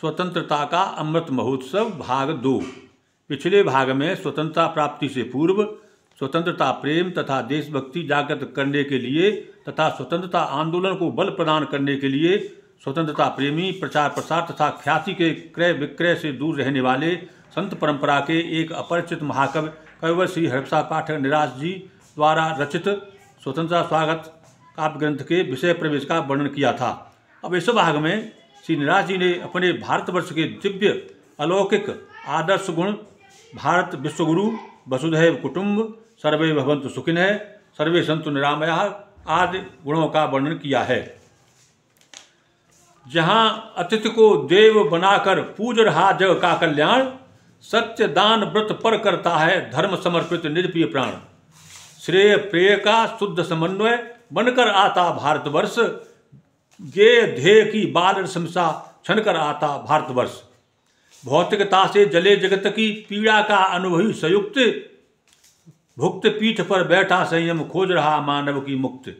स्वतंत्रता का अमृत महोत्सव भाग 2। पिछले भाग में स्वतंत्रता प्राप्ति से पूर्व स्वतंत्रता प्रेम तथा देशभक्ति जागृत करने के लिए तथा स्वतंत्रता आंदोलन को बल प्रदान करने के लिए स्वतंत्रता प्रेमी प्रचार प्रसार तथा ख्याति के क्रय विक्रय से दूर रहने वाले संत परंपरा के एक अपरिचित महाकवि कविवर श्री हरिप्रसाद पाठक निराश जी द्वारा रचित स्वतंत्रता स्वागत काव्य ग्रंथ के विषय प्रवेश का वर्णन किया था। अब इस भाग में श्री निराश जी ने अपने भारतवर्ष के दिव्य अलौकिक आदर्श गुण भारत विश्वगुरु वसुधैव कुटुंब सर्वे भवन्तु सुखिनः सर्वे सन्तु निरामयाः आदि गुणों का वर्णन किया है। जहाँ अतिथि को देव बनाकर पूज रहा जग का कल्याण, सत्य दान व्रत पर करता है धर्म समर्पित निर्प्रिय प्राण। श्रेय प्रेय का शुद्ध समन्वय बनकर आता भारतवर्ष, गेय ध्येय की बाल रसमसा छनकर आता भारतवर्ष। भौतिकता से जले जगत की पीड़ा का अनुभवी संयुक्त, भुक्त पीठ पर बैठा संयम खोज रहा मानव की मुक्ति।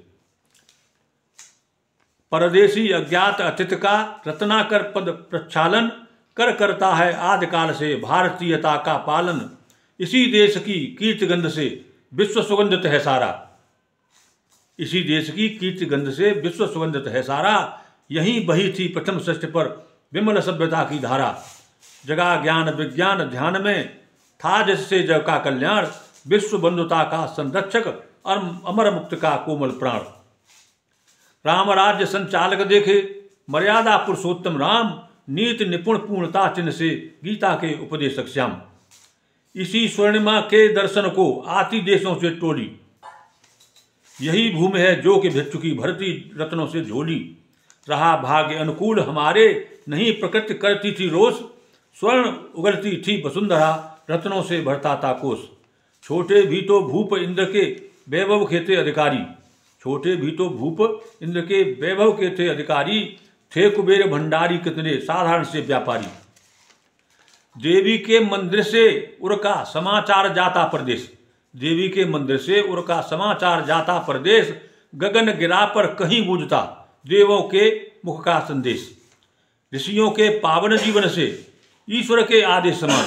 परदेशी अज्ञात अतिथि का रत्नाकर पद प्रक्षालन कर करता है आदिकाल से भारतीयता का पालन। इसी देश की कीर्तिगंध से विश्व सुगंधित है सारा, इसी देश की कीर्तिगंध से विश्व सुगंधित है सारा। यहीं बही थी प्रथम सृष्टि पर विमल सभ्यता की धारा। जगा ज्ञान विज्ञान ध्यान में था जिससे जग का कल्याण, विश्व बंधुता का संरक्षक अमर मुक्त का कोमल प्राण। राम राज्य संचालक देखे मर्यादा पुरुषोत्तम राम, नीति निपुण पूर्णता चिन्ह से गीता के उपदेशक श्याम। इसी स्वर्णिमा के दर्शन को आती देशों से टोली, यही भूमि है जो कि भिक्षुकी भरती रत्नों से झोली। रहा भाग्य अनुकूल हमारे, नहीं प्रकृति करती थी रोष, स्वर्ण उगलती थी वसुंधरा रत्नों से भरता था कोष। छोटे भी तो भूप इंद्र के वैभव के थे अधिकारी, छोटे भी तो भूप इंद्र के वैभव के थे अधिकारी, थे कुबेर भंडारी कितने साधारण से व्यापारी। देवी के मंदिर से उरका समाचार जाता प्रदेश, देवी के मंदिर से उरका समाचार जाता प्रदेश। गगन गिरा पर कहीं गूंजता देवों के मुख का संदेश। ऋषियों के पावन जीवन से ईश्वर के आदेश समान,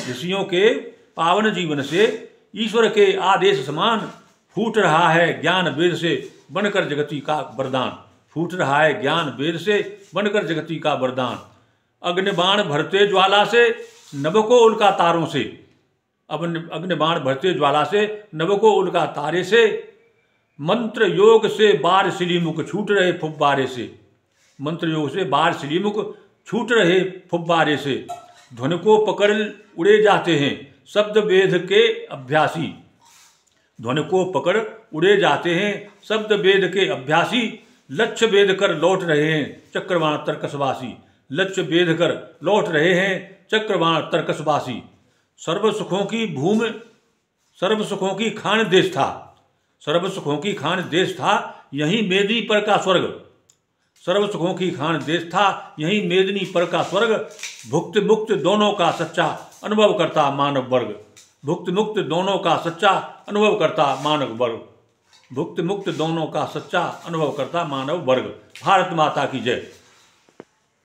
ऋषियों के पावन जीवन से ईश्वर के आदेश समान। फूट रहा है ज्ञान वेद से बनकर जगती का वरदान, फूट रहा है ज्ञान वेद से बनकर जगती का वरदान। अग्निबाण भरते ज्वाला से नभ को उल्का तारों से, अब अग्निबाण भरते ज्वाला से नभ को उल्का तारे से। मंत्र योग से बार श्रीमुख छूट रहे फुब्बारे से, मंत्र योग से बार श्रीमुख छूट रहे फुब्बारे से। ध्वनि को पकड़ उड़े जाते हैं शब्द वेद के अभ्यासी, ध्वनि को पकड़ उड़े जाते हैं शब्द वेद के अभ्यासी। लक्ष्य वेद कर लौट रहे हैं चक्रवाण तर्कसवासी, लक्ष्य वेद कर लौट रहे हैं चक्रवाण तर्कसवासी। सर्व सुखों की भूमि, सर्व सुखों की खान देश था, सर्व सुखों की खान देश था यही मेदिनी पर का स्वर्ग, सर्व सुखों की खान देश था यही मेदिनी पर का स्वर्ग। भुक्त मुक्त दोनों का सच्चा अनुभव करता मानव वर्ग, भुक्त मुक्त दोनों का सच्चा अनुभव करता मानव वर्ग, भुक्त मुक्त दोनों का सच्चा अनुभव करता मानव वर्ग। भारत माता की जय।